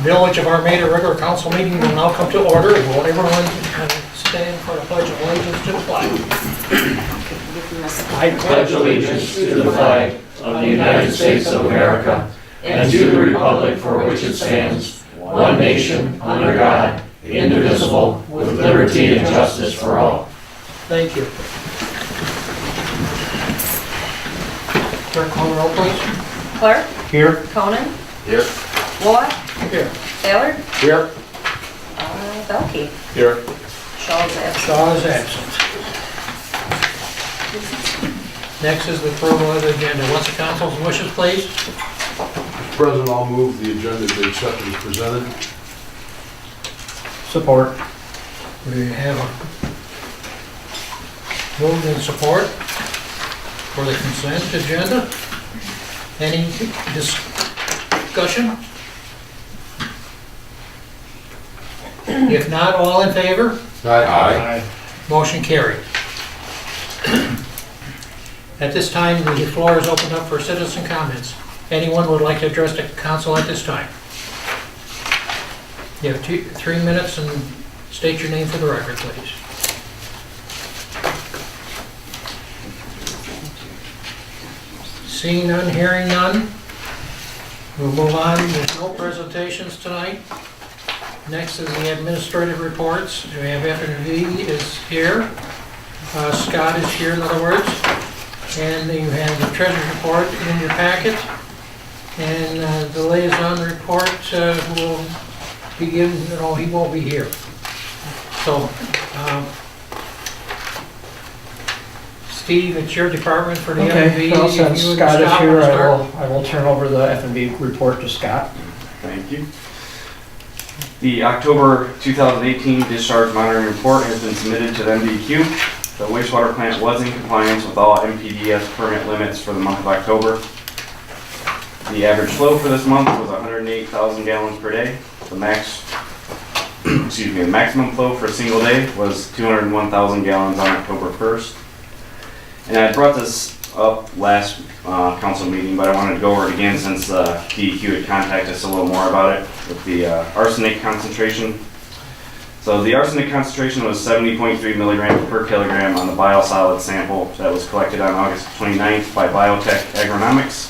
Village of Armada regular council meeting will now come to order. Will everyone stand for the pledge of allegiance to the flag? I pledge allegiance to the flag of the United States of America and to the republic for which it stands, one nation, under God, indivisible, with liberty and justice for all. Thank you. Clerk, call the roll, please. Clark, Here. Conan, Here. Watt, Here. Ballard, Here. Belkey. Here. Shaw's absent. Shaw is absent. Next is the approval of the agenda. What's the council's wishes, please? Mr. President, I'll move the agenda to accept as presented. Support. We have a moved in support for the consent agenda. Any discussion? If not, all in favor? Aye. Motion carried. At this time, the floor is opened up for citizen comments. Anyone would like to address the council at this time? You have 3 minutes and state your name for the record, please. Seeing none, hearing none, we'll move on. There's no presentations tonight. Next is the administrative reports. We have F&V is here. Scott is here, in other words. And you have the treasurer's report in your packet. And the liaison report will begin, no, he won't be here. So, Steve, it's your department for the F&V. Well, since If you and Scott is here, wanna start. I will turn over the F&B report to Scott. Thank you. The October 2018 discharge monitoring report has been submitted to the MDQ. The wastewater plant was in compliance with all MPDS permit limits for the month of October. The average flow for this month was 108,000 gallons per day. The maximum flow for a single day was 201,000 gallons on October 1st. And I brought this up last council meeting, but I wanted to go over it again since DEQ had contacted us a little more about it with the arsenic concentration. So the arsenic concentration was 70.3 milligrams per kilogram on the biosolid sample that was collected on August 29th by Biotech Agronomics.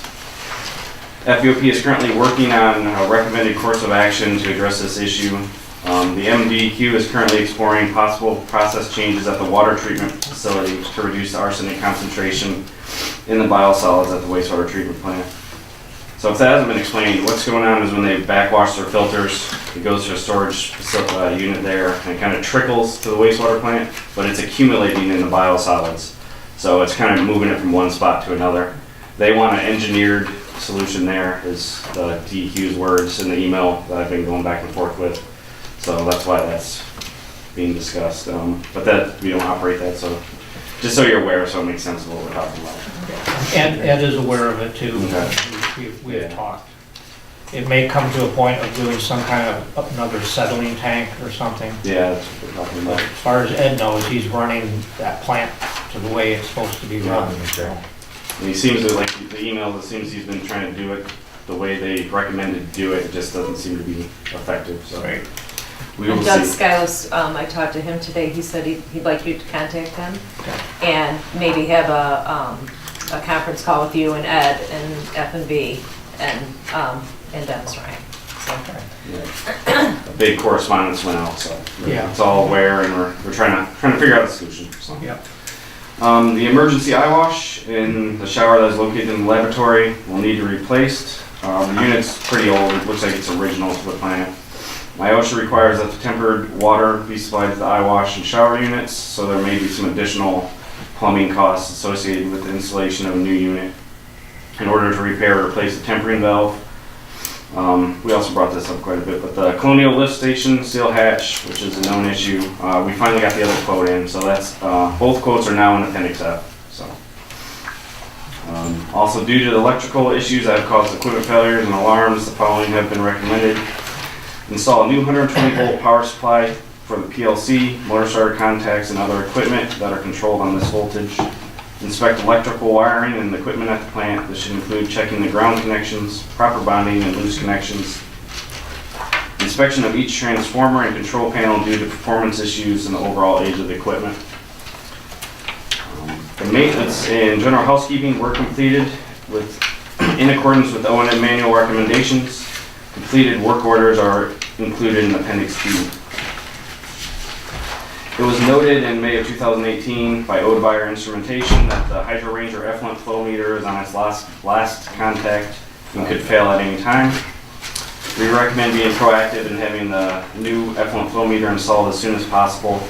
FEOP is currently working on a recommended course of action to address this issue. The MDQ is currently exploring possible process changes at the water treatment facility to reduce the arsenic concentration in the biosolids at the wastewater treatment plant. So if that hasn't been explained, what's going on is when they backwash their filters, it goes to a storage unit there, and it kind of trickles to the wastewater plant, but it's accumulating in the biosolids. So it's kind of moving it from one spot to another. They want an engineered solution there, is the DEQ's words in the email that I've been going back and forth with. So that's why that's being discussed. But that we don't operate that, so just so you're aware, so it makes sense of what we're talking about. And Ed is aware of it too. Okay. We have talked. It may come to a point of doing some kind of another settling tank or something. Yeah, that's what we're talking about. As far as Ed knows, he's running that plant to the way it's supposed to be run. And he seems to, like the email, it seems he's been trying to do it the way they recommended to do it. It just doesn't seem to be effective. So Right. we will And Doug see. Skiles, I talked to him today, he said he'd like you to contact him Okay. and maybe have a conference call with you and Ed and F&B and Dennis Ryan. So, Yeah. A big correspondence went out, so Yeah. it's all aware, and we're trying to figure out a solution. So. Yep. The emergency eye wash in the shower that is located in the laboratory will need to be replaced. The unit's pretty old. It looks like it's original to the plant. My OSHA requires that the tempered water be supplied to the eye wash and shower units, so there may be some additional plumbing costs associated with the installation of a new unit. In order to repair or replace the tempering valve, we also brought this up quite a bit, but the Colonial Lift Station seal hatch, which is a known issue, we finally got the other quote in, so that's both quotes are now in Appendix F. So, also due to the electrical issues that have caused equipment failures and alarms, the following have been recommended: install a new 120 volt power supply for the PLC, motor starter contacts, and other equipment that are controlled on this voltage. Inspect electrical wiring and the equipment at the plant. This should include checking the ground connections, proper bonding, and loose connections. inspection of each transformer and control panel due to performance issues and the overall age of the equipment. The maintenance and general housekeeping were completed in accordance with O&M manual recommendations. Completed work orders are included in Appendix B. It was noted in May of 2018 by Odebeyer Instrumentation that the Hydro Ranger effluent flow meter is on its last contact and could fail at any time. We recommend being proactive and having the new effluent flow meter installed as soon as possible.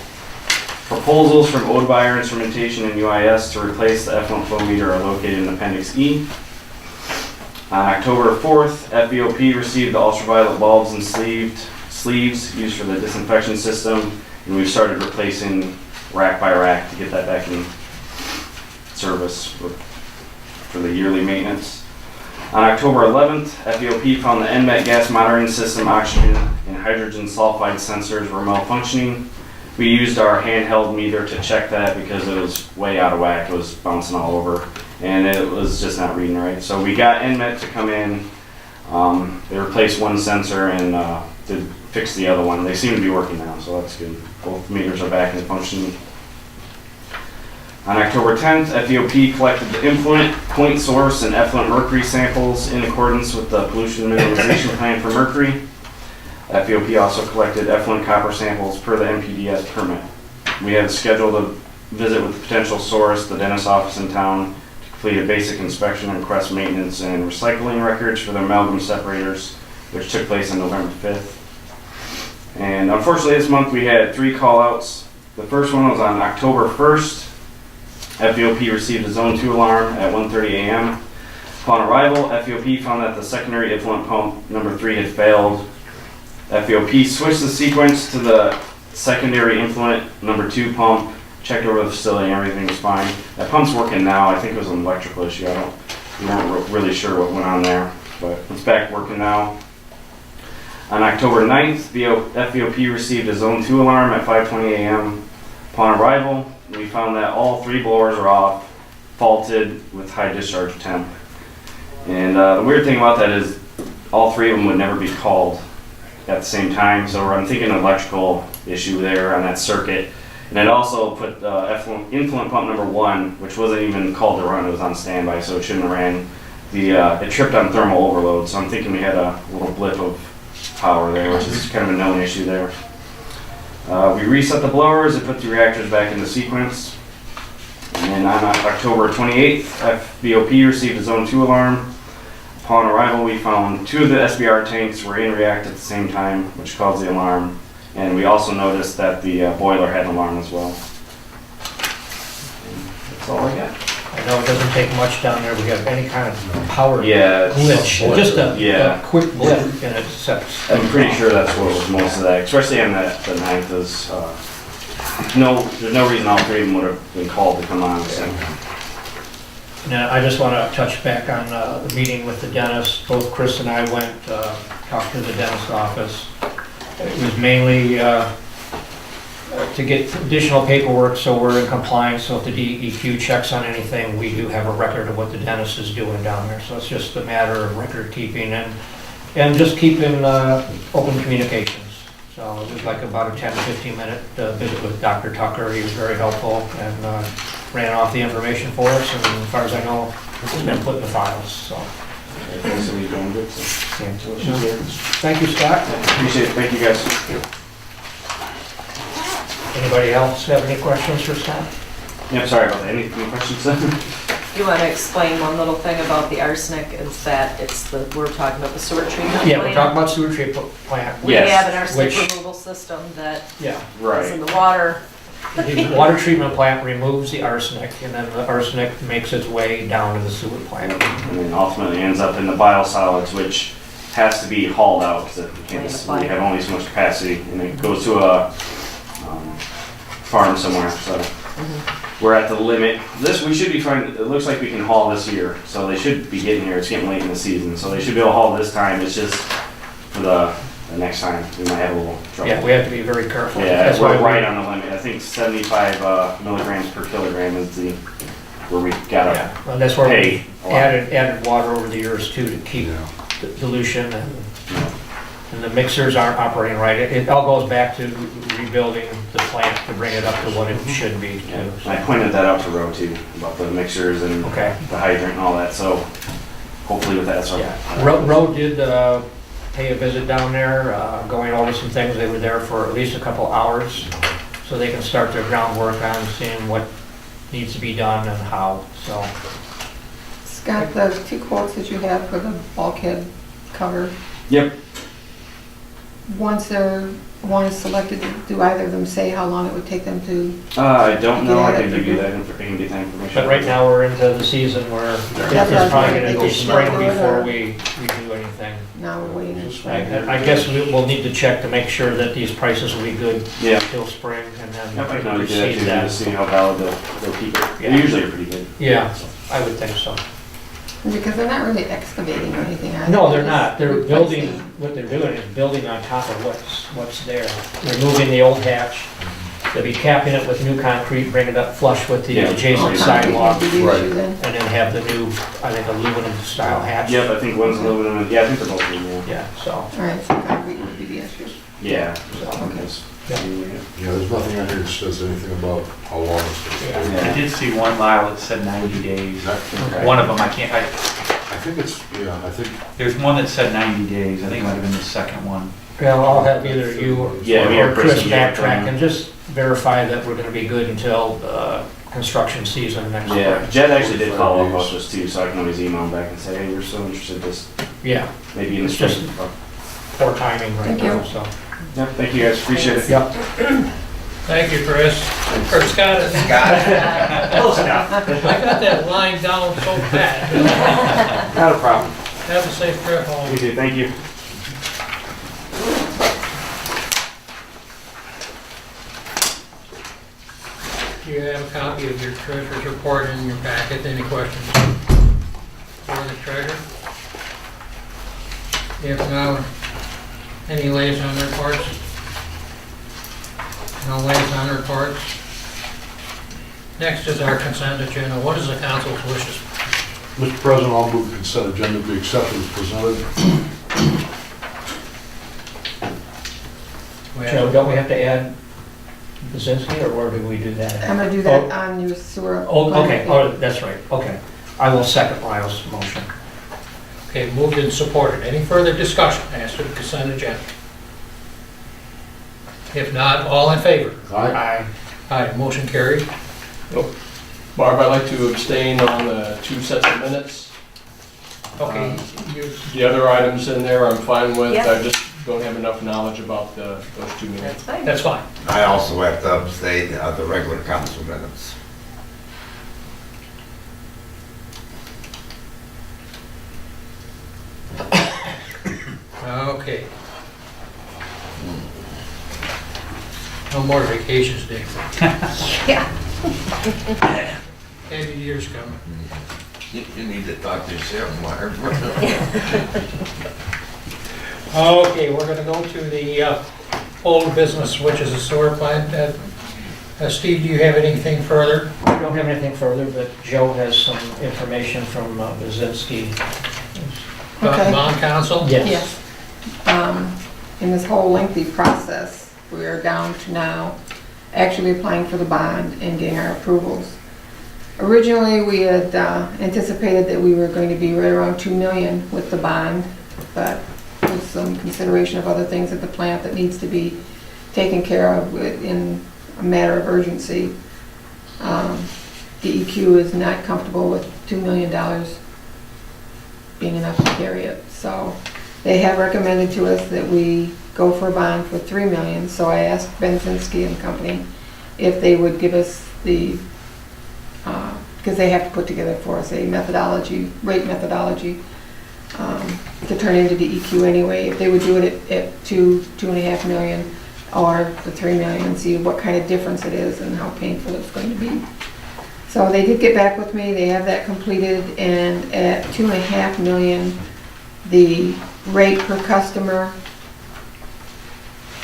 Proposals from Odebeyer Instrumentation and UIS to replace the effluent flow meter are located in Appendix E. On October 4th, FVOP received the ultraviolet bulbs and sleeves used for the disinfection system, and we've started replacing rack by rack to get that back in service for the yearly maintenance. On October 11th, FVOP found the NMET gas monitoring system oxygen and hydrogen sulfide sensors were malfunctioning. We used our handheld meter to check that because it was way out of whack. It was bouncing all over and it was just not reading right. So we got NMET to come in. They replaced one sensor and did fix the other one. They seem to be working now, so that's good. Both meters are back in functioning. On October 10th, FVOP collected the influent, point source, and effluent mercury samples in accordance with the pollution minimization plan for mercury. FVOP also collected effluent copper samples per the MPDS permit. We have scheduled a visit with the potential source, the dentist's office in town, to complete a basic inspection and request maintenance and recycling records for the amalgam separators, which took place on November 5th. And unfortunately this month we had 3 call-outs. The first one was on October 1st. FVOP received a Zone 2 alarm at 1:30 a.m. Upon arrival, FVOP found that the secondary effluent pump number 3 had failed. FVOP switched the sequence to the secondary influent number 2 pump, checked over the facility, and everything was fine. That pump's working now. I think it was an electrical issue. We weren't really sure what went on there, but it's back working now. On October 9th, FVOP received a Zone 2 alarm at 5:20 a.m. Upon arrival, we found that all 3 blowers are off, faulted with high discharge temp. And the weird thing about that is all 3 of them would never be called at the same time. So I'm thinking an electrical issue there on that circuit. And it also put influent pump number 1, which wasn't even called to run, it was on standby, so it shouldn't have ran. It tripped on thermal overload, so I'm thinking we had a little blip of power there, which is kind of a known issue there. We reset the blowers and put the reactors back into sequence. And then on October 28th, FVOP received a Zone 2 alarm. Upon arrival, we found 2 of the SBR tanks were in react at the same time, which caused the alarm. And we also noticed that the boiler had an alarm as well. And that's all I got. I know it doesn't take much down there, we have any kind of power Yeah, glitch, just yeah. a quick blip and it sets. I'm pretty sure that's what was most of that, especially on the 9th is, there's no reason all 3 of them would have been called to come on at the same time. Now, I just want to touch back on the meeting with the dentist. Both Chris and I went, talked to the dentist's office. It was mainly to get additional paperwork so we're in compliance. So if the DEQ checks on anything, we do have a record of what the dentist is doing down there. So it's just a matter of record keeping and just keeping open communications. So it was like about a 10 to 15 minute visit with Dr. Tucker. He was very helpful and ran off the information for us, and as far as I know, it's been put in the files, so. Thanks, you're doing good, so. Yeah. Thank you, Scott. Appreciate it, thank you guys. Anybody else have any questions for Scott? Yeah, sorry about that, any questions? You want to explain one little thing about the arsenic, is that we're talking about the sewer treatment plant? Yeah, we're talking about sewer treatment plant. We Yes. have an arsenic Which- removal system that Yeah, is in Right, the water. the water treatment plant removes the arsenic, and then the arsenic makes its way down to the sewer plant. and then ultimately ends up in the biosolids, which has to be hauled out, because we have only so much capacity, and it goes to a farm somewhere, so. We're at the limit. We should be fine. It looks like we can haul this year, so they should be getting here. It's getting late in the season, so they should be able to haul this time. It's just for the next time, we might have a little trouble. Yeah, we have to be very careful. Yeah, That's why we're we- right on the limit. I think 75 milligrams per kilogram is where we gotta Yeah, well, that's where pay we a lot. added water over the years too, to keep the dilution and and the mixers aren't operating right. It all goes back to rebuilding the plant to bring it up to what it should be Yeah, too. and I pointed that out to Roe too, about the mixers and Okay. the hydrant and all that, so hopefully with that, so. Yeah, Road did pay a visit down there, going over some things. They were there for at least a couple hours, so they can start their groundwork on seeing what needs to be done and how, so. Scott, the 2 quotes that you have for the bulkhead cover, Yep, once one is selected, do either of them say how long it would take them to? I don't know, I Yeah, can give you that, I can get that information. But right now, we're into the season where it's probably gonna go spring before we do anything. Now we're waiting in spring. I guess we'll need to check to make sure that these prices will be good Yeah. till spring and Yep, I then can always do that proceed too, that. to see how valid they'll keep it. Yeah. They usually are pretty good. Yeah, I would think so. Because they're not really excavating or anything. are they? No, they're not. They're Replacing. building, what they're doing is building on top of what's there. Removing the old hatch. They'll be capping it with new concrete, bringing it up flush with the Yeah. adjacent Concrete sidewalk, would be the Right. issue then. and then have the new, I think, aluminum style hatch. Yep, I think one's aluminum, and yeah, I think they're both aluminum. Yeah, so, All right, so concrete would be the issue. Yeah. Okay. Yeah. Yeah, there's nothing on here that says anything about how long it's Yeah. gonna take. Yeah. I did see one Lyle that said 90 days. Okay. One of them, I can't, I think it's, yeah, I think, there's one that said 90 days. I think it might have been the second one. well, I'll have either you Yeah, me or or Chris Chris will get it backtrack done. and just verify that we're gonna be good until construction season next Yeah, spring. Jed actually did follow up about this too, so I can always email him back and say, hey, we're so interested, this Yeah, maybe in the It's spring. just- poor timing right Thank now, you. so. Yeah, thank you guys, appreciate it. Yep. Thank you, Chris. Or Scott. Close enough. I got that line down so bad. Not a problem. Have a safe trip home. You too, thank you. Do you have a copy of your treasurer's report in your packet? Any questions for the treasurer? If not, any liaison reports? No liaison reports? Next is our consent agenda. What is the council's wishes? Mr. President, I'll move the consent agenda be accepted as presented. We Joe, have- don't we have to add Bazinski, or where do we do that? I'm gonna do that on your sewer. Oh, okay, oh, that's right, okay. I will second Lyle's motion. Okay, moved and supported. Any further discussion as to the consent agenda? If not, all in favor? Aye. Aye, motion carried. Barb, I'd like to abstain on the 2 sets of minutes. Okay, you, The other items in there I'm fine with, Yeah. I just don't have enough knowledge about those 2 minutes. That's fine. that's fine. I also have to abstain on the regular council minutes. Okay. No more vacations, Dick. Yeah. Heavy years coming. You need to talk to Sheriff Meyer. Okay, we're gonna go to the old business, which is a sewer plant. Steve, do you have anything further? I don't have anything further, but Joe has some information from Bazinski. Okay. Bond council? Yes. In this whole lengthy process, we are down to now actually applying for the bond and getting our approvals. Originally, we had anticipated that we were going to be right around 2 million with the bond, but with some consideration of other things at the plant that needs to be taken care of in a matter of urgency, DEQ is not comfortable with $2 million being enough to carry it. So they have recommended to us that we go for a bond for 3 million. So I asked Benzinski and Company if they would give us the, because they have to put together for us a methodology, rate methodology, to turn into DEQ anyway. If they would do it at 2.5 million or the 3 million, and see what kind of difference it is and how painful it's going to be. So they did get back with me, they have that completed, and at 2.5 million, the rate per customer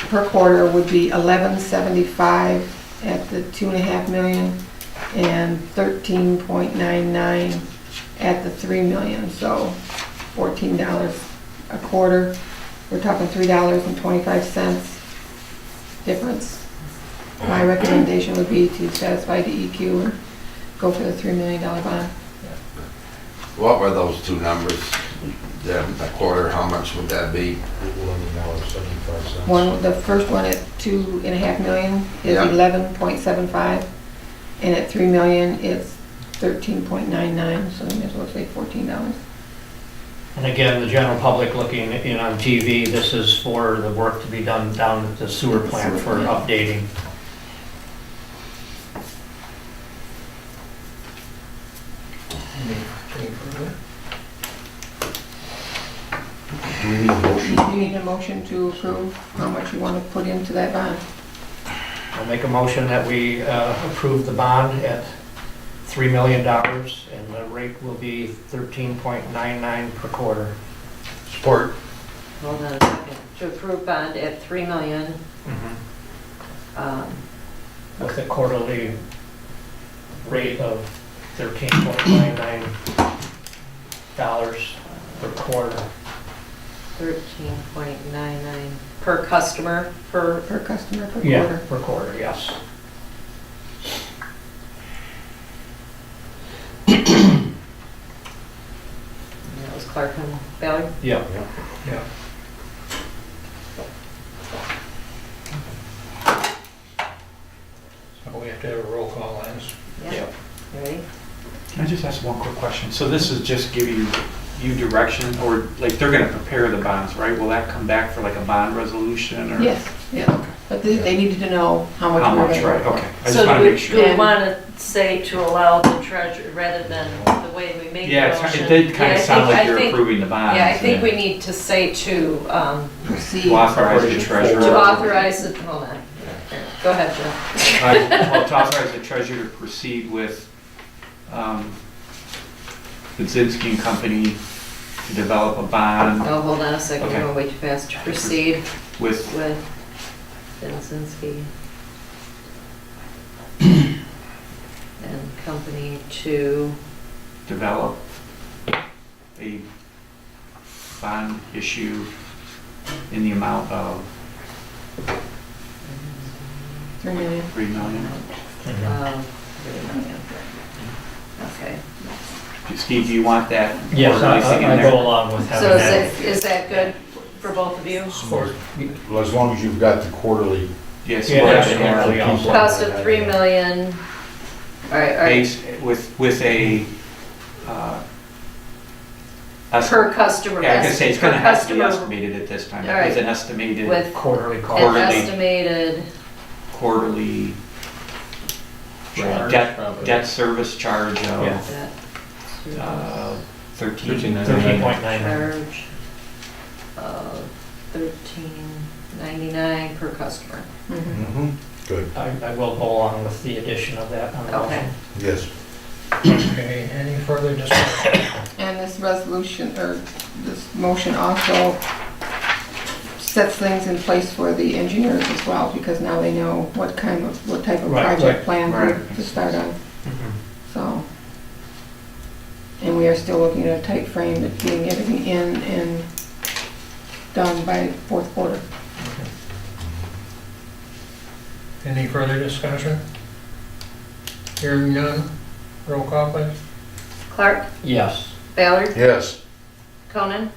per quarter would be $11.75 at the 2.5 million and $13.99 at the 3 million, so $14 a quarter. we're talking $3.25 difference. My recommendation would be to satisfy DEQ and go for the $3 million bond. What were those two numbers? A quarter, how much would that be? One, the first one at 2.5 million is Yeah. 11.75, and at 3 million, it's 13.99, so you may as well say $14. And again, the general public looking in on TV, this is for the work to be done down at the sewer plant for updating. Any further? Do we need a motion? You need a motion to approve how much you want to put into that bond. I'll make a motion that we approve the bond at $3 million, and the rate will be 13.99 per quarter. Support. Hold on a second. To approve bond at 3 million, With a quarterly rate of $13.99 per quarter. 13.99 per customer, per, Per customer, per Yeah, quarter. per quarter, yes. that was Clark and Valley. Yeah. Yeah. So we have to have a roll call on this. Yeah. You ready? Can I just ask one quick question? So this is just giving you direction, or like they're gonna prepare the bonds, right? Will that come back for like a bond resolution or? Yes, yeah, but they needed to know how much How we're much, gonna right, work okay. for. I just So wanna do we, make do sure. we want to say to allow the treasurer, rather than the way we made the Yeah, motion? it did kind Yeah, of I sound think- like I you're think- approving the bonds. Yeah, I think we need to say to Proceed. Authorize the treasurer. to authorize it, hold on. Go ahead, Joe. Well, to authorize the treasurer to proceed with Budzinski and Company to develop a bond Oh, hold on a second, Okay. you're going way too fast. To proceed with, with Vincenski and company to, develop a bond issue in the amount of 3 million. $3 million. 3 million. Okay. Steve, do you want that? Yes, quarterly thing in I there? go along with having So that. is that good for both of you? Support. Well, as long as you've got the quarterly. Yes, Yeah, we'll have that's it in there. quarterly also. Cost of 3 million. All right, Base with a, per customer. yeah, I was gonna say, it's gonna per have to be customer estimated at this time, All right. with an estimated With Quarterly cost. Quarterly. an estimated, quarterly Charge, debt, probably. debt service charge Yeah. of that 13. 13.99. charge of $13.99 per customer. Mhm. Good. I will go along with the addition of that on the Okay. motion. Yes. Okay, any further discussion? And this resolution, or this motion also sets things in place for the engineers as well, because now they know what type of Right, project right, plan right. to start on, Mhm. so. And we are still looking at a tight frame of getting everything in and done by fourth quarter. Any further discussion? Hearing none, roll call please. Clark, Yes. Ballard, Yes. Conan,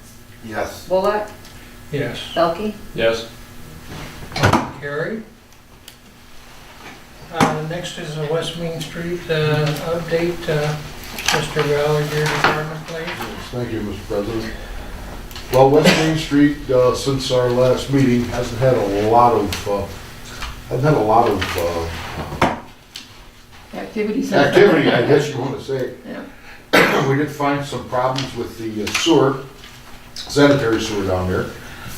Yes. Bullock, Yes. Belkey. Yes. Carried. Next is the West Main Street update. Mr. Ballard, your department, please. Thank you, Mr. President. Well, West Main Street, since our last meeting, hasn't had a lot of Activities. activity, I guess you want to say. Yeah. We did find some problems with the sewer, sanitary sewer down there.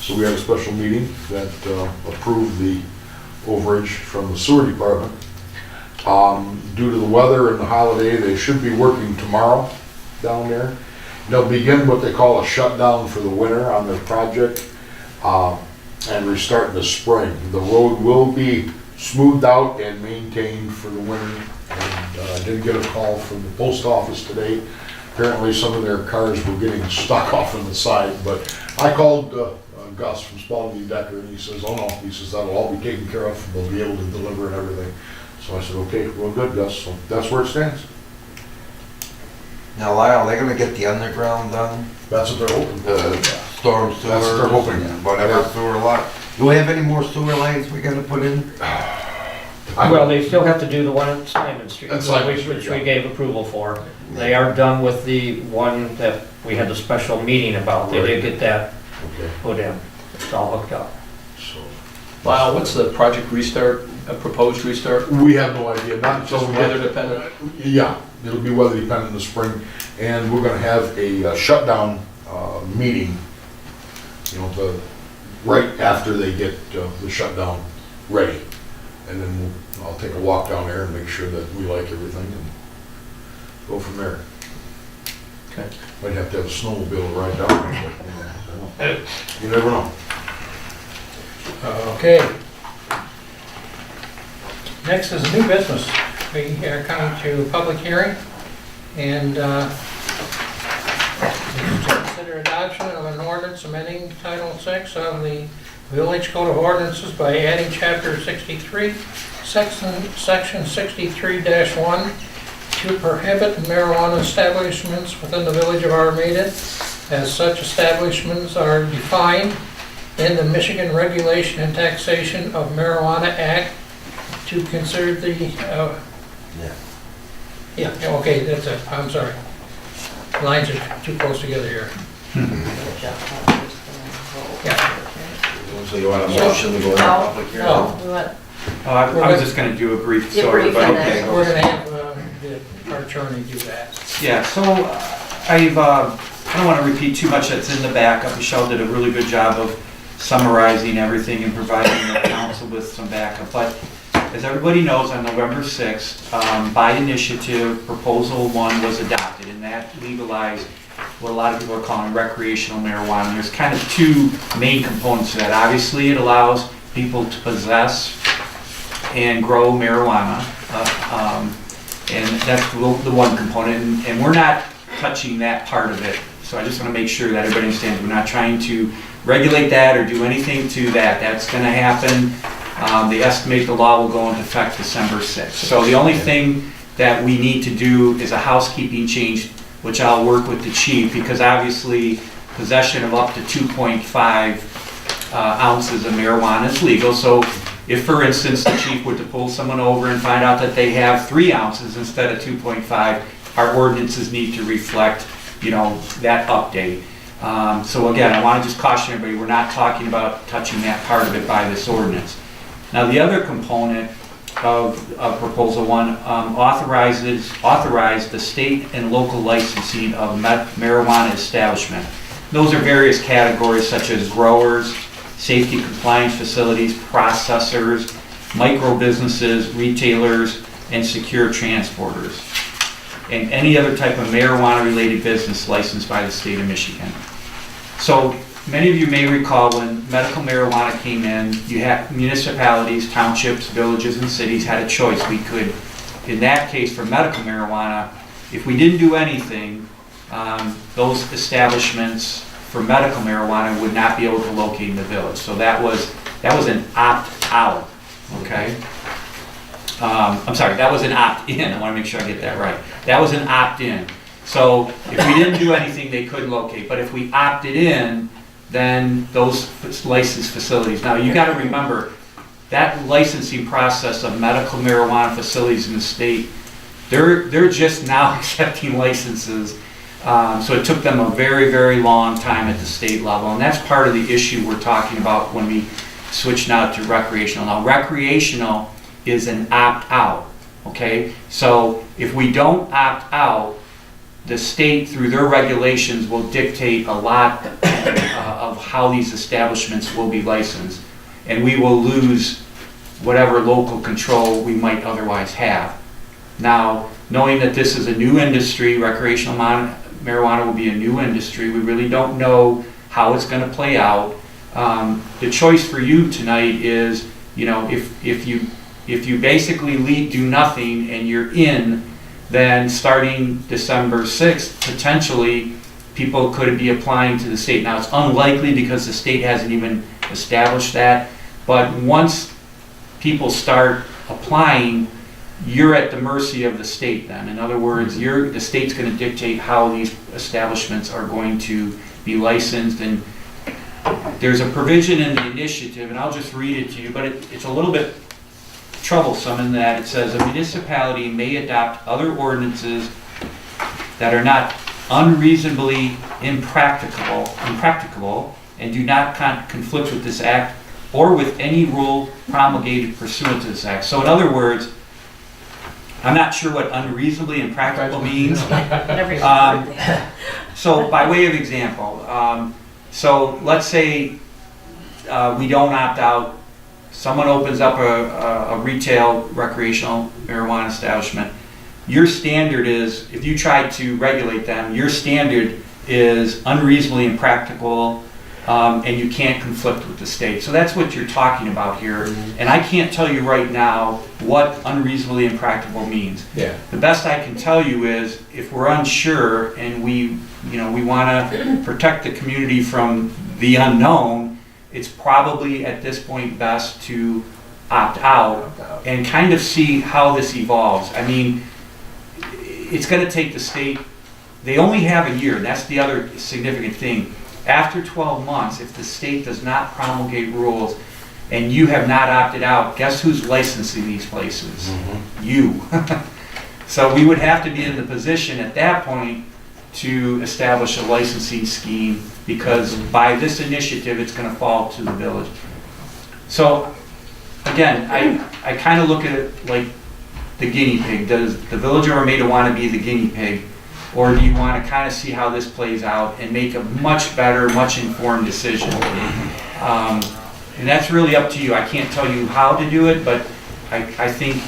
So we had a special meeting that approved the overage from the sewer department. Due to the weather and the holiday, they should be working tomorrow down there. They'll begin what they call a shutdown for the winter on their project and restart in the spring. The road will be smoothed out and maintained for the winter. And I did get a call from the post office today. Apparently some of their cars were getting stuck off on the side, but I called Gus from Spalding Decker, and he says, oh no, he says that'll all be taken care of, they'll be able to deliver and everything. So I said, okay, well, good, Gus, so that's where it stands. Now Lyle, they're gonna get the underground done, That's what they're hoping. the storm sewer. That's what they're hoping. Whatever sewer lot. Do we have any more sewer lines we gotta put in? Well, they still have to do the one at Simon Street, At Simon which Street, which yeah. we gave approval for. They are done with the one that we had the special meeting about. They did get that Okay, put in. It's all hooked up. so, Lyle, what's the project restart, a proposed restart? we have no idea, not until Just we weather get, dependent? yeah, it'll be weather dependent in the spring, and we're gonna have a shutdown, meeting, you know, right after they get, the shutdown ready. And then I'll take a walk down there and make sure that we like everything and go from there. Okay. Might have to have a snowmobile ride down there, but, you never know. Okay. Next is new business. We are coming to public hearing and to consider adoption of an ordinance amending Title VI of the Village Code of Ordinances by adding Chapter 63, Section 63-1 to prohibit marijuana establishments within the Village of Armada, as such establishments are defined in the Michigan Regulation and Taxation of Marijuana Act, to consider the, yeah, okay, that's it, I'm sorry. Lines are too close together here. Yeah. So you want a motion to go into public hearing? No, We want, I was just gonna do a brief Yeah, story, brief but and okay. then- we're gonna have our attorney do that. Yeah, so I don't want to repeat too much that's in the backup. Michelle did a really good job of summarizing everything and providing the council with some backup. But as everybody knows, on November 6th, by initiative, Proposal 1 was adopted, and that legalized what a lot of people are calling recreational marijuana. And there's kind of two main components to that. Obviously, it allows people to possess and grow marijuana. And that's the one component, and we're not touching that part of it. So I just want to make sure that everybody understands, we're not trying to regulate that or do anything to that. That's going to happen. They estimate the law will go into effect December 6th. So the only thing that we need to do is a housekeeping change, which I'll work with the chief, because obviously possession of up to 2.5 ounces of marijuana is legal. So if, for instance, the chief were to pull someone over and find out that they have 3 ounces instead of 2.5, our ordinances need to reflect, that update. So again, I want to just caution everybody, we're not talking about touching that part of it by this ordinance. Now, the other component of Proposal 1 authorized the state and local licensing of marijuana establishment. Those are various categories such as growers, safety compliance facilities, processors, micro businesses, retailers, and secure transporters, and any other type of marijuana-related business licensed by the state of Michigan. So many of you may recall when medical marijuana came in, you had municipalities, townships, villages, and cities had a choice. We could, in that case for medical marijuana, if we didn't do anything, those establishments for medical marijuana would not be able to locate in the village. So that was an opt-out, okay? I'm sorry, that was an opt-in. I want to make sure I get that right. That was an opt-in. So if we didn't do anything, they couldn't locate. But if we opted in, then those licensed facilities. Now, you got to remember, that licensing process of medical marijuana facilities in the state, they're just now accepting licenses. So it took them a very, very long time at the state level. And that's part of the issue we're talking about when we switch now to recreational. Now, recreational is an opt-out, okay? So if we don't opt out, the state, through their regulations, will dictate a lot of how these establishments will be licensed. And we will lose whatever local control we might otherwise have. Now, knowing that this is a new industry, recreational marijuana will be a new industry, we really don't know how it's going to play out. The choice for you tonight is, if you basically do nothing and you're in, then starting December 6th, potentially, people could be applying to the state. Now, it's unlikely because the state hasn't even established that, but once people start applying, you're at the mercy of the state then. In other words, the state's going to dictate how these establishments are going to be licensed, and there's a provision in the initiative, and I'll just read it to you, but it's a little bit troublesome in that it says a municipality may adopt other ordinances that are not unreasonably impracticable and do not conflict with this act or with any rule promulgated pursuant to this act. So in other words, I'm not sure what unreasonably impractical means. So by way of example, so let's say we don't opt out. Someone opens up a retail recreational marijuana establishment. Your standard is, if you try to regulate them, your standard is unreasonably impractical, and you can't conflict with the state. So that's what you're talking about here. And I can't tell you right now what unreasonably impractical means. Yeah. The best I can tell you is if we're unsure and we want to protect the community from the unknown, it's probably at this point best to opt out and kind of see how this evolves. I mean, it's going to take the state, they only have a year, and that's the other significant thing. After 12 months, if the state does not promulgate rules and you have not opted out, guess who's licensing these places? Mm-hmm. You. So we would have to be in the position at that point to establish a licensing scheme, because by this initiative, it's going to fall to the village. So again, I kind of look at it like the guinea pig. Does the village of Armada want to be the guinea pig? Or do you want to kind of see how this plays out and make a much better, much informed decision? And that's really up to you. I can't tell you how to do it, but I think,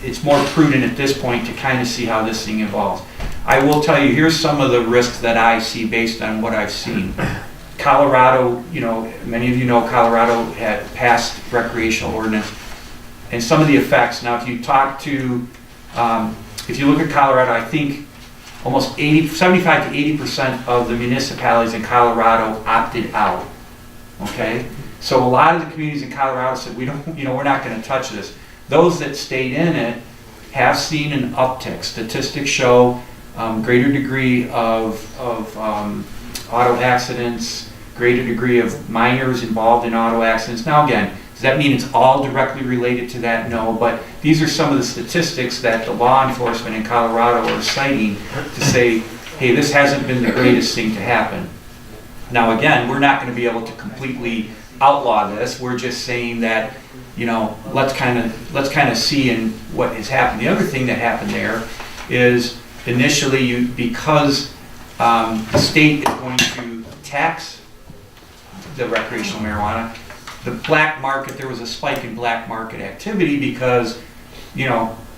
it's more prudent at this point to kind of see how this thing evolves. I will tell you, here's some of the risks that I see based on what I've seen. Colorado, many of you know Colorado had passed recreational ordinance, and some of the effects. Now, if you talk to, if you look at Colorado, I think almost 75 to 80% of the municipalities in Colorado opted out. Okay, so a lot of the communities in Colorado said we're not going to touch this. Those that stayed in it have seen an uptick. Statistics show greater degree of auto accidents, greater degree of minors involved in auto accidents. Now again, does that mean it's all directly related to that? No, but these are some of the statistics that the law enforcement in Colorado are citing to say, hey, this hasn't been the greatest thing to happen. Now again, we're not going to be able to completely outlaw this. We're just saying that, let's kind of see in what has happened. The other thing that happened there is initially because the state is going to tax the recreational marijuana, the black market, there was a spike in black market activity because,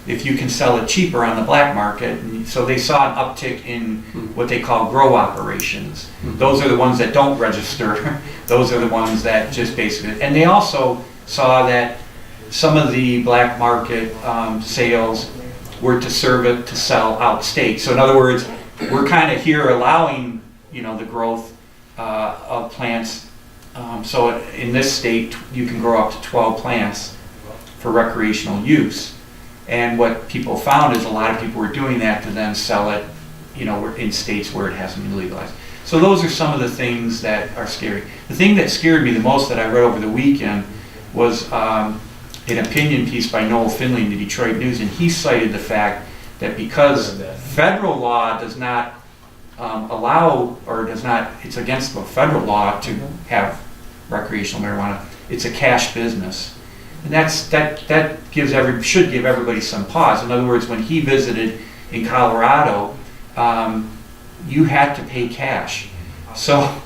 if you can sell it cheaper on the black market, and so they saw an uptick in what they call grow operations. Those are the ones that don't register. Those are the ones that just basically, and they also saw that some of the black market sales were to sell out state. So in other words, we're kind of here allowing, the growth of plants. So in this state, you can grow up to 12 plants for recreational use. And what people found is a lot of people were doing that to then sell it, in states where it hasn't been legalized. So those are some of the things that are scary. The thing that scared me the most that I read over the weekend was an opinion piece by Noel Finley in the Detroit News, and he cited the fact that because federal law does not allow, or does not, it's against the federal law to have recreational marijuana, it's a cash business. And that should give everybody some pause. In other words, when he visited in Colorado, you had to pay cash. So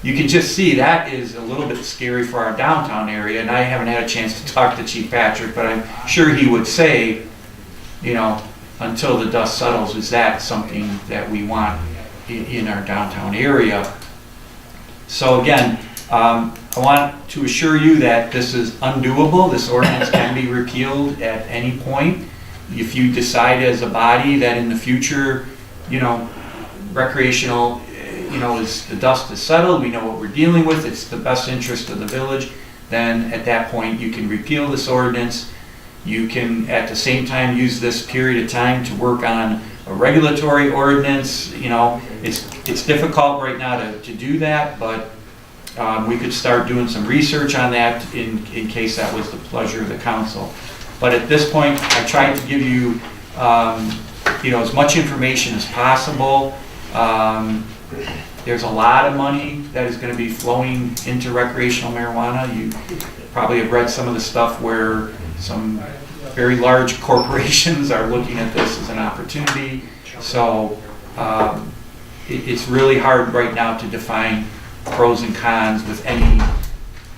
you can just see that is a little bit scary for our downtown area, and I haven't had a chance to talk to Chief Patrick, but I'm sure he would say, until the dust settles, is that something that we want in our downtown area? So again, I want to assure you that this is undoable. This ordinance can be repealed at any point. If you decide as a body that in the future, recreational, is, the dust is settled, we know what we're dealing with, it's the best interest of the village, then at that point, you can repeal this ordinance. You can, at the same time, use this period of time to work on a regulatory ordinance. It's difficult right now to do that, but we could start doing some research on that in case that was the pleasure of the council. But at this point, I tried to give you, as much information as possible. There's a lot of money that is going to be flowing into recreational marijuana. You probably have read some of the stuff where some very large corporations are looking at this as an opportunity. So it's really hard right now to define pros and cons with any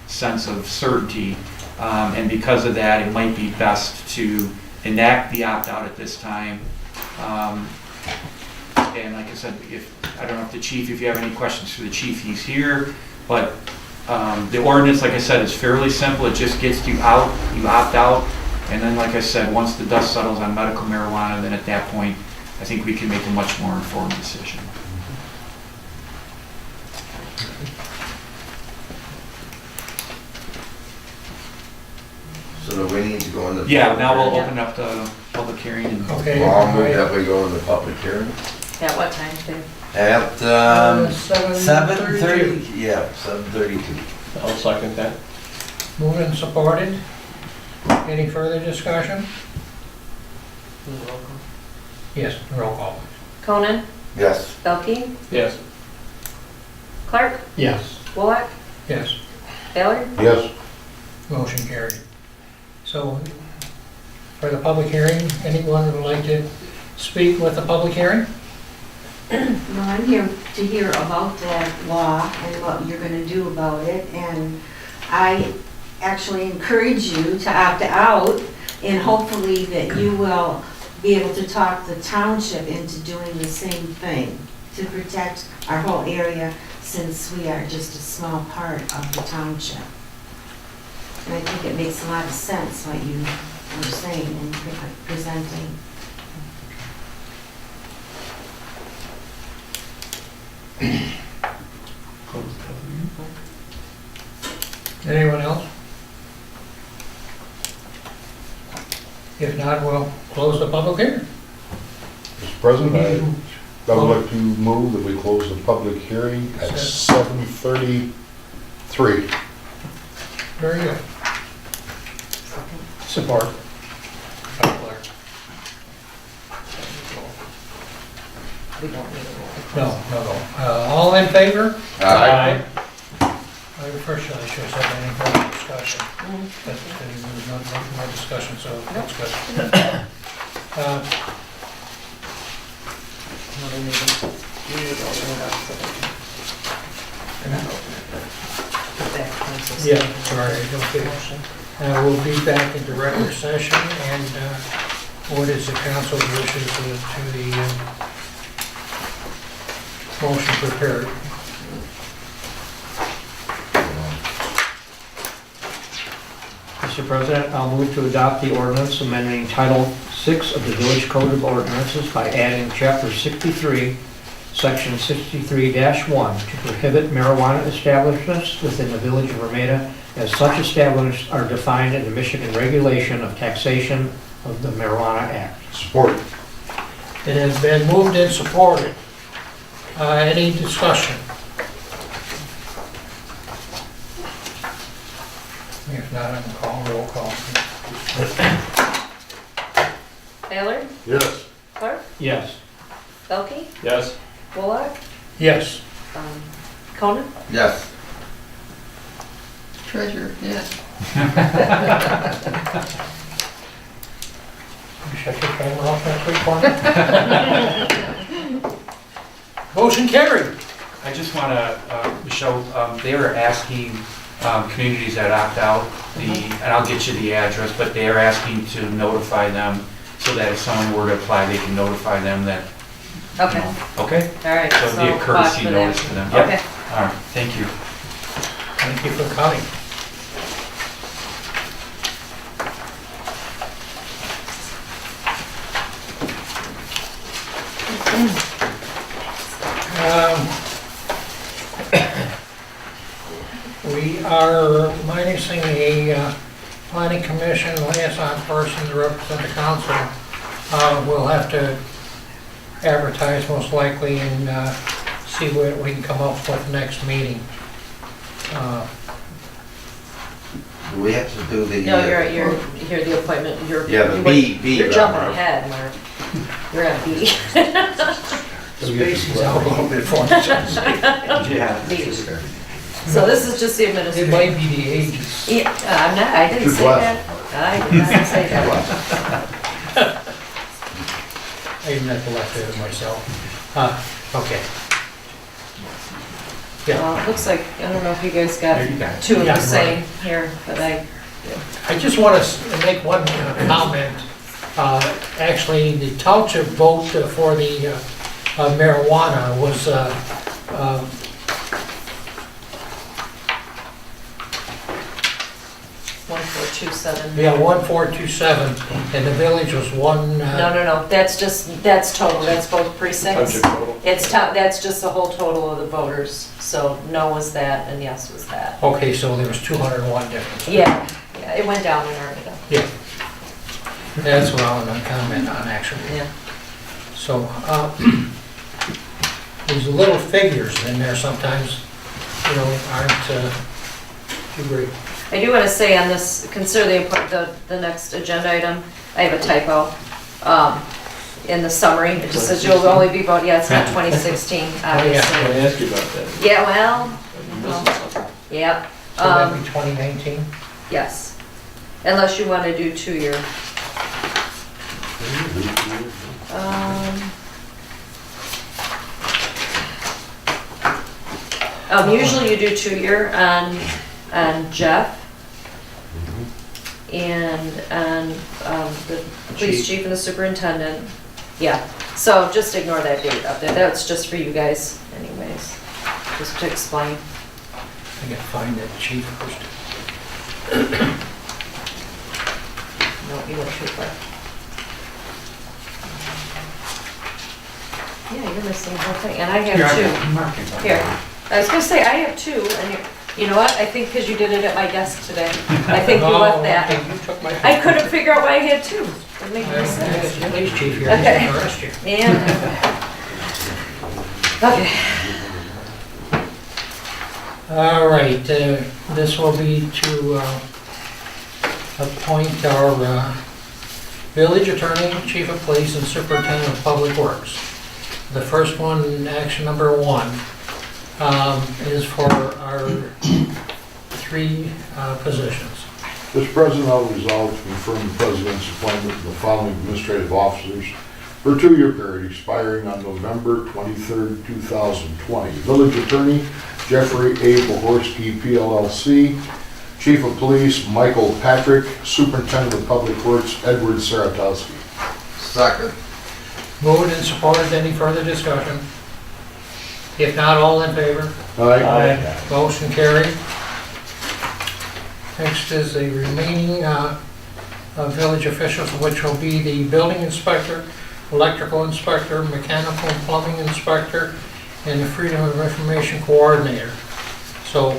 sense of certainty. And because of that, it might be best to enact the opt-out at this time. And like I said, I don't know if you have any questions for the chief, he's here. But the ordinance, like I said, is fairly simple. It just gets you out, you opt out. And then, like I said, once the dust settles on medical marijuana, then at that point, I think we can make a much more informed decision. So do we need to go into? Yeah, now we'll open up the public hearing. Okay. Well, I'll move that we go into public hearing. At what time, Dave? At, 7:32. Yeah, 7:32. I'll second that. Moved and supported. Any further discussion? Yes, roll call. Conan, Yes. Belkey, Yes. Clark, Yes. Bullock, Yes, Baylor. Yes. motion carried. So, for the public hearing, anyone would like to speak with the public hearing? Well, I'm here to hear about that law and what you're gonna do about it, and I actually encourage you to opt out, and hopefully that you will be able to talk the township into doing the same thing, to protect our whole area, since we are just a small part of the township. And I think it makes a lot of sense what you were saying and presenting. Anyone else? If not, we'll close the public hearing. Mr. President, I would like to move that we close the public hearing at 7:33. Very good. Support. We don't need a roll. No. All in favor? Aye. First, I should have said any further discussion. But there's no more discussion, so that's good. Yeah, sorry, we'll be back into regular session, and what is the council's wishes to the motion prepared? Mr. President, I'll move to adopt the ordinance amending Title 6 of the Village Code of Ordinances by adding Chapter 63, Section 63-1 to prohibit marijuana establishments within the Village of Armada, as such establishments are defined in the Michigan Regulation of Taxation of the Marijuana Act. Support. It has been moved and supported. Any discussion? If not, I'm going to call roll call. Baylor, Yes. Clark, Yes. Belkey, Yes. Bullock, Yes. Conan. Yes. Treasurer, yes. You shut your camera off next week for me? Motion carried. I just want to, Michelle, they were asking communities that opt out, and I'll get you the address, but they are asking to notify them so that if someone were to apply, they can notify them that, Okay, okay? all right. So it'd be a watch courtesy for notice that. to them. Yep. Okay. All right, thank you. Thank you for coming. are minusing a planning commission liaison person to represent the council. We'll have to advertise most likely and see what we can come up with next meeting. Do we have to do the? No, you're the appointment, Yeah, the B. You're jumping ahead, Mark. You're at B. Spacing's out a little bit for us. Yeah. B. So this is just the It administration. might be the ages. Yeah, I didn't Good say blast. that. I did not say that. I even have to left it myself. Okay. Yeah, It looks like, I don't know if you guys got There you got it. two of Yeah, the right. same here, but I I just want to make one comment. Actually, the township vote for the marijuana was 1427. yeah, 1427, and the village was one. No, that's total, that's both precincts. Township total. That's just the whole total of the voters, so no was that and yes was that. Okay, so there was 201 difference. Yeah, it went down in Armada. Yeah. That's what I want to comment on, actually. Yeah. So, these little figures in there sometimes, aren't too great. I do want to say on this, consider the next agenda item, I have a typo in the summary. It just says you'll only be voting, yeah, it's not 2016, I obviously. asked you about that. Yeah, well, You missed something. yep, So that'd be 2019? yes. Unless you want to do 2-year. Usually you do 2-year on Jeff and on the police chief and the superintendent. Yeah, so just ignore that date up there. That's just for you guys anyways, just to explain. I gotta find that chief first. No, you went too far. Yeah, you're missing the whole thing, and I have 2. Here, I was gonna say, I have 2, and you know what? I think because you did it at my desk today. I think you left that. Okay, you took my. I couldn't figure out why I had 2. It made no sense. The police chief here, he's Okay. gonna arrest you. Yeah. Okay. All right, this will be to appoint our village attorney, chief of police, and superintendent of public works. The first one, action number 1, is for our 3 positions. Mr. President, I'll resolve to confirm the President's appointment of the following administrative officers for a 2-year period expiring on November 23rd, 2020. Village Attorney Jeffrey A. Bohorski, PLLC. Chief of Police Michael Patrick. Superintendent of Public Works Edward Saratowski. Second. Moved and supported, any further discussion? If not, all in favor? Aye. Motion carried. Next is the remaining village officials, which will be the building inspector, electrical inspector, mechanical and plumbing inspector, and the freedom of information coordinator. So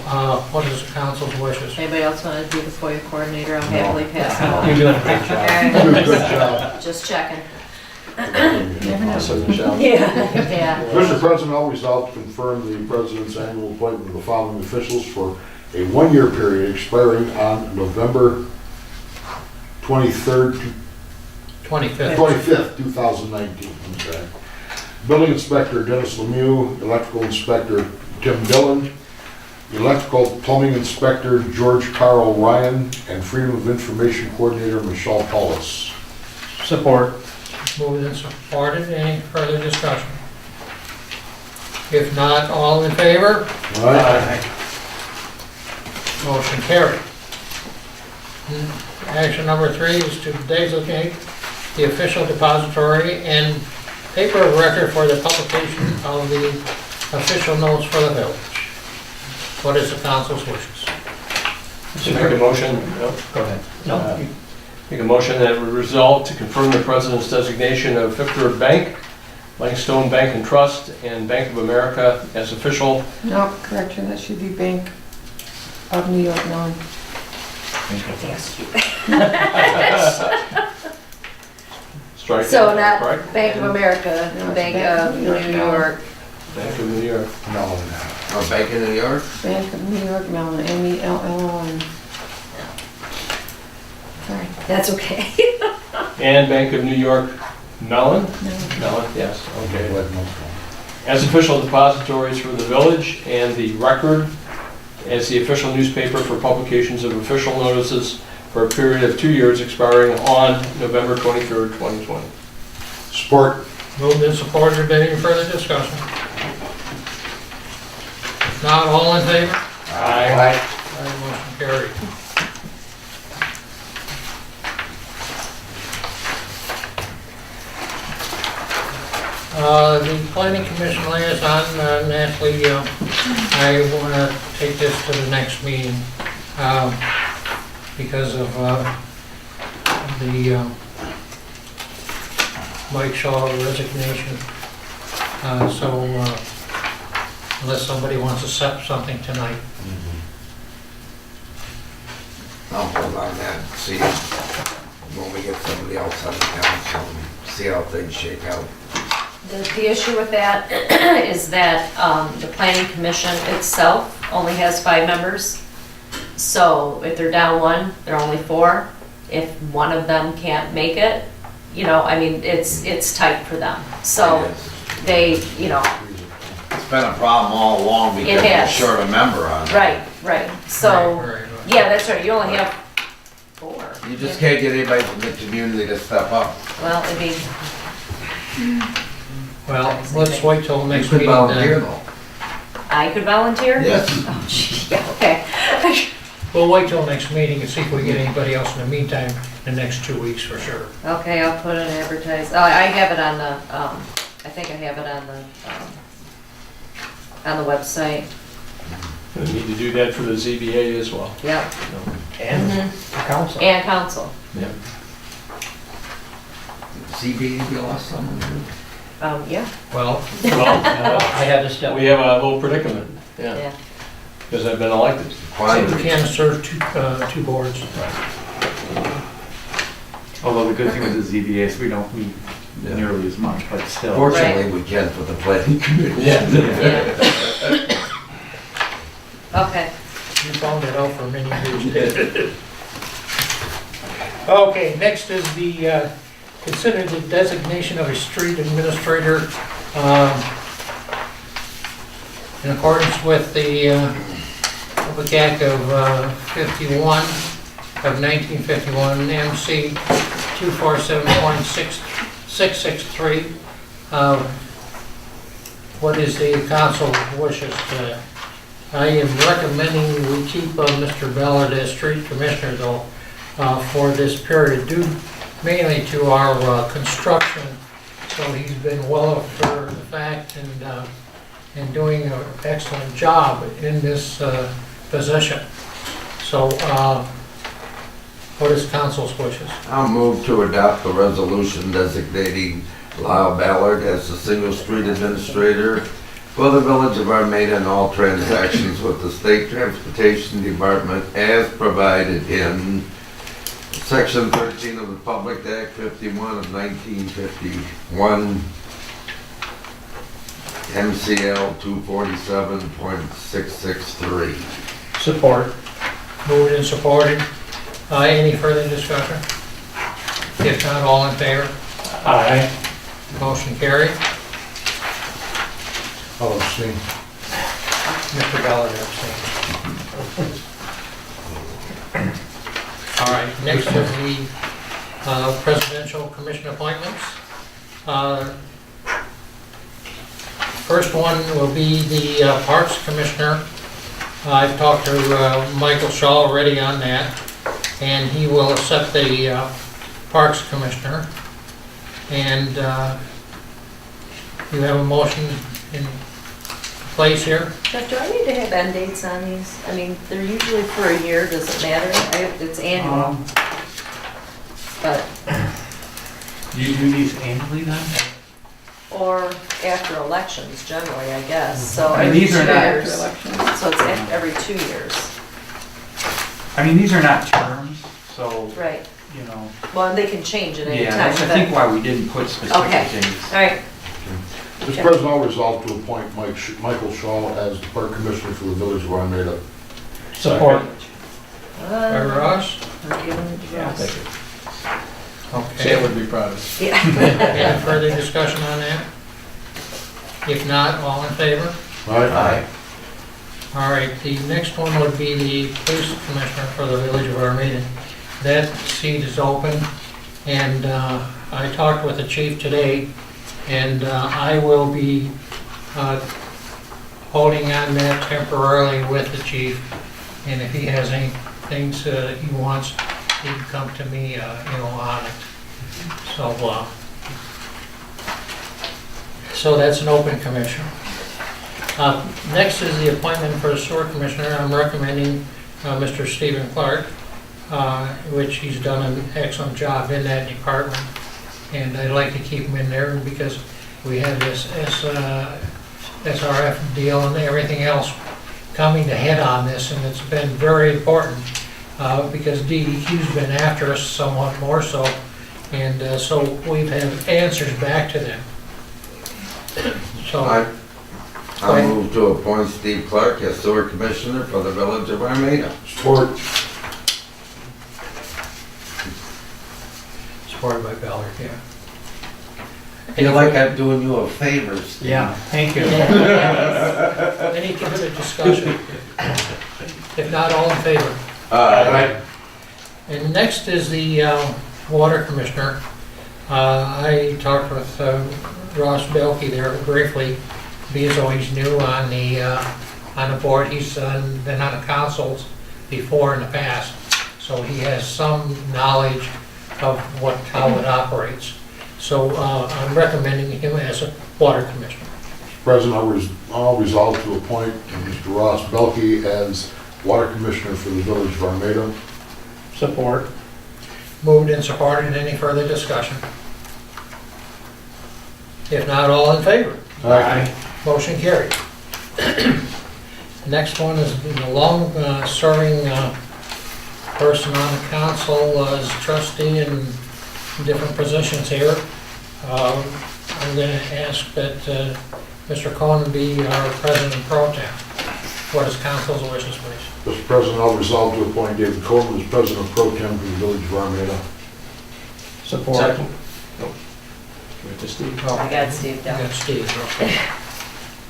what is the council's wishes? Anybody else want to do the FOIA coordinator? I'll happily pass it on. You're doing a great job. You did a good job. Just checking. Also, Michelle. Yeah. Mr. President, I'll resolve to confirm the President's annual appointment of the following officials for a 1-year period expiring on November 23rd, 25th, 2019. I'm sorry. Building Inspector Dennis Lemieux, Electrical Inspector Tim Dillon, Electrical Plumbing Inspector George Carl Ryan, and Freedom of Information Coordinator Michelle Paulus. Support. Moved and supported, any further discussion? If not, all in favor? Motion carried. Action number 3 is to designate the official depository and paper of record for the publication of the official notes for the village. What is the council's wishes? So make a motion, Go ahead. No, make a motion that we resolve to confirm the President's designation of Fifth Third Bank, Langstone Bank and Trust, and Bank of America as official. No, correction, that should be bank. of New York Mellon. Strike So that, not correct? Bank of America, No, it's Bank of New York. Bank of New York. No, Or Bank of New York? Bank of New York Mellon, MELLON. Sorry. That's okay. And Bank of New York Mellon? No. Mellon, yes, okay. let most of As official depositories for the village and the record as the official newspaper for publications of official notices for a period of 2 years expiring on November 23rd, 2020. them. Support. Moved and supported, any further discussion? If not, all in favor? Aye. Aye, motion carried. The planning commission liaison, Natalie, I want to take this to the next meeting because of the Mike Shaw resignation. So unless somebody wants to set something tonight. I'll hold on that, see when we get somebody else on the council, and see how things shake out. The issue with that is that the planning commission itself only has 5 members. So if they're down 1, they're only 4. If one of them can't make it, you know, I mean, it's tight for them. So they, you know, It's been a problem all along because It we're has. short a member on it. right. So, Right. yeah, that's right, you only have 4. You just can't get anybody from the community to step up. Well, I mean, Well, let's wait till You next could meeting volunteer then. though. I could volunteer? Yes. Oh, gee, yeah, okay. We'll wait till next meeting and see if we get anybody else in the meantime, the next 2 weeks for sure. Okay, I'll put an advertise, oh, I have it on the, I think I have it on the website, We need to do that for the ZBA as well. yep. And Mhm. the council. And council, CB, you lost someone? yeah, Well, Well, I had to step. we have a little predicament, yeah. because I've been elected. we can't serve two boards. Although the good thing with the ZBA is we don't meet nearly as much, but still. Fortunately, we can for the planning committee. Yeah. Okay, You found it out for many years. Okay, next is the, consider the designation of a street administrator in accordance with the Public Act of 51 of 1951, MC 247.663. What is the council wishes to? I am recommending we keep Mr. Ballard as street commissioner though for this period due mainly to our construction. So he's been well for the fact and doing an excellent job in this position. So what is council's wishes? I'll move to adopt the resolution designating Lyle Ballard as the single street administrator for the village of Armada and all transactions with the state transportation department as provided in Section 13 of the Public Act 51 of 1951, MCL 247.663. Support. Moved and supported. Any further discussion? If not, all in favor? Aye. Motion carried. I'll abstain. Mr. Ballard abstained. All right, next is the presidential commission appointments. First one will be the Parks Commissioner. I've talked to Michael Shaw already on that, and he will accept the Parks Commissioner. And you have a motion in place here? Jeff, do I need to have end dates on these? I mean, they're usually for a year, does it matter? It's annual, but, Do you do these annually then? or after elections generally, I guess, so And every these 2 are not years. After election. So it's every 2 years. I mean, these are not terms, so, Right, you know, well, they can change at any yeah, time, that's, I but, think, why we didn't put specific Okay. things. all right, Mr. President, I'll resolve to appoint Michael Shaw as the Park Commissioner for the Village of Armada. Support. By uh, Ross? I'm giving it to Ross. Sam Okay. would be proud of Yeah. Any further discussion on that? If not, all in favor? Aye. All right, the next one would be the police commissioner for the village of Armada. That seat is open, and I talked with the chief today, and I will be holding on that temporarily with the chief, and if he has any things he wants, he can come to me, on it. So that's an open commission. Next is the appointment for a sewer commissioner. I'm recommending Mr. Stephen Clark, which he's done an excellent job in that department. And I'd like to keep him in there because we have this SRF deal and everything else coming to head on this, and it's been very important because DEQ's been after us somewhat more so, and so we've had answers back to them. So. I move to appoint Steve Clark as sewer commissioner for the Village of Armada. Support. Supported by Ballard, yeah. I feel like I'm doing you a favor, Steve. Yeah, thank you. Any further discussion? If not, all in favor? Aye. And next is the water commissioner. I talked with Ross Belkey there briefly, because he's new on the board. He's been on the councils before in the past, so he has some knowledge of how it operates. So I'm recommending him as a water commissioner. Mr. President, I'll resolve to appoint Mr. Ross Belkey as Water Commissioner for the Village of Armada. Support. Moved and supported. Any further discussion? If not, all in favor? Aye. Motion carried. Next one is the long-serving person on the council as trustee in different positions here. I'm going to ask that Mr. Cohen be our president pro tem. What is council's wishes, please? Mr. President, I'll resolve to appoint David Coleman as President Pro Tem for the Village of Armada. Support. Second. Give it to Steve. Oh, I got Steve you down. got Steve, okay.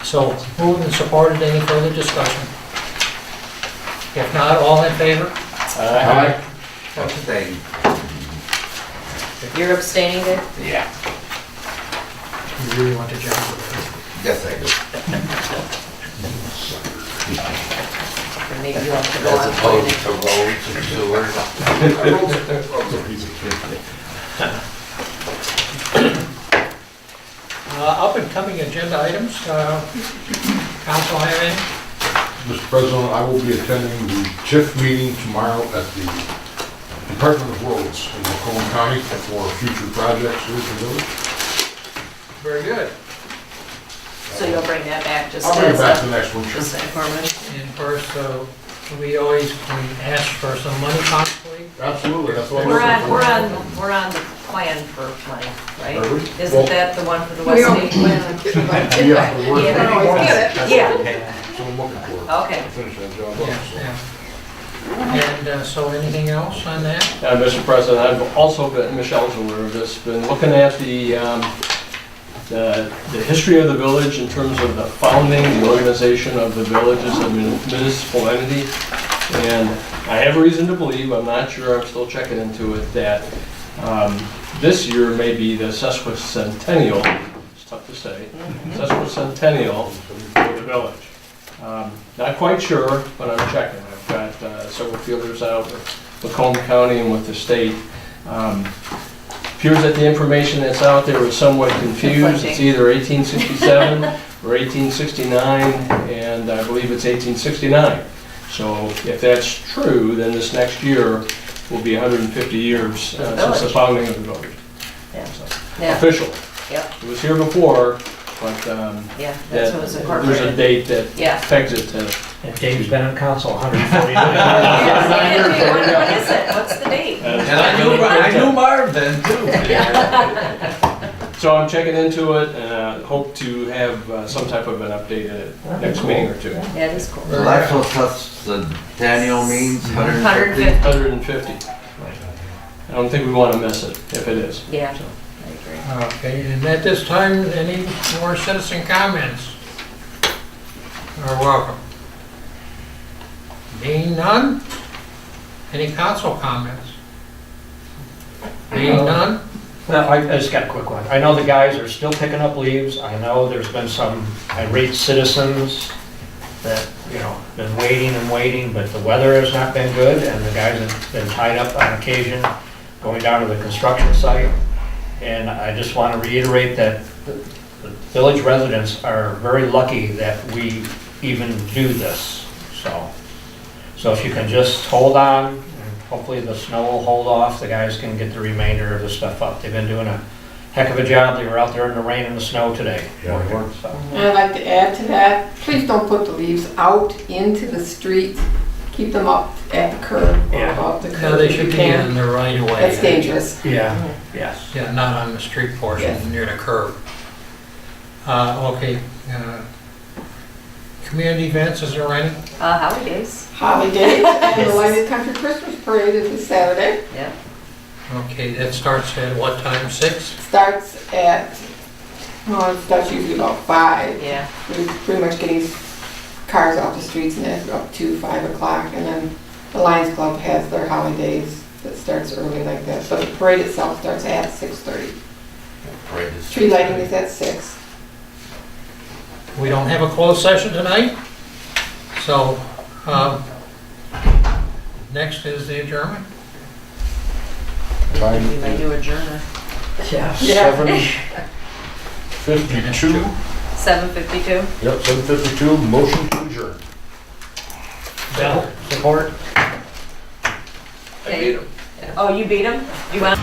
So moved and supported. Any further discussion? If not, all in favor? Aye. Abstain. You're abstaining there? Yeah. You really want to jump? Yes, I do. Or maybe you have to go As on. opposed to roads and sewers. Up and coming agenda items. Council have any? Mr. President, I will be attending the TIF meeting tomorrow at the Department of Roads in Macomb County for future projects here at the village. Very good. So you'll bring that back just I'll bring it as back to a, the next one, sure. just information? And first, we always ask for some money possibly. Absolutely, that's what I'm We're looking on, for. we're on the plan for money, right? Are we? Isn't Well- that the one for the We West always State? plan on getting money. Yeah, but we're- Yeah, don't always get it. Yeah, That's what I'm looking for. okay. Finish that job Yeah, up, so. yeah. And so anything else on that? Mr. President, I've also been, Michelle's aware of this, been looking at the history of the village in terms of the founding, the organization of the village as a municipal entity. And I have reason to believe, I'm not sure, I'm still checking into it, that this year may be the sesquicentennial, it's tough to say, sesquicentennial for the village. Not quite sure, but I'm checking. I've got several feelers out with Macomb County and with the state. Appears that the information that's out there is somewhat confused. It's either 1867 or 1869, and I believe it's 1869. So if that's true, then this next year will be 150 years since the founding of the village. Yeah. So, Yeah, officially. Yep. It was here before, but Yeah, that's what was there's a incorporated. date that Yeah. pegs it to. And Dave's been on council 140 days. What is it? What's the date? And I knew Marv then too. So I'm checking into it and hope to have some type of an update at next meeting or two. Yeah, it is cool. So that's what Daniel means, 150? 150. I don't think we want to miss it if it is. Yeah, I agree. Okay, and at this time, any more citizen comments are welcome. Being none, any council comments? Being none, Well, I just got a quick one. I know the guys are still picking up leaves. I know there's been some irate citizens that, been waiting and waiting, but the weather has not been good, and the guys have been tied up on occasion going down to the construction site. And I just want to reiterate that the village residents are very lucky that we even do this, So if you can just hold on, and hopefully the snow will hold off, the guys can get the remainder of the stuff up. They've been doing a heck of a job. They were out there in the rain and the snow today. Yeah. So, And I'd like to add to that, please don't put the leaves out into the street. Keep them up at the curb or Yeah. above the no, curb they if should you be can. in the right of way. That's dangerous. Yeah, yes. Yeah, not on the street portion, Yes. near the curb. Okay, community events, is there any? Holidays. Holidays and the Lighted Country Christmas Parade is this Saturday. Yeah. Okay, that starts at what time, 6? Starts at, it starts usually about 5. Yeah. We're pretty much getting cars off the streets and that's up to 5 o'clock. And then the Lions Club has their holidays that starts early like that. But the parade itself starts at 6:30. Tree lighting is at 6. We don't have a closed session tonight, so, next is the adjournment. You Time may do adjourn. Yeah. 7:52. 7:52. Yep, 7:52, motion to adjourn. Support? I beat him. Oh, you beat him? You went?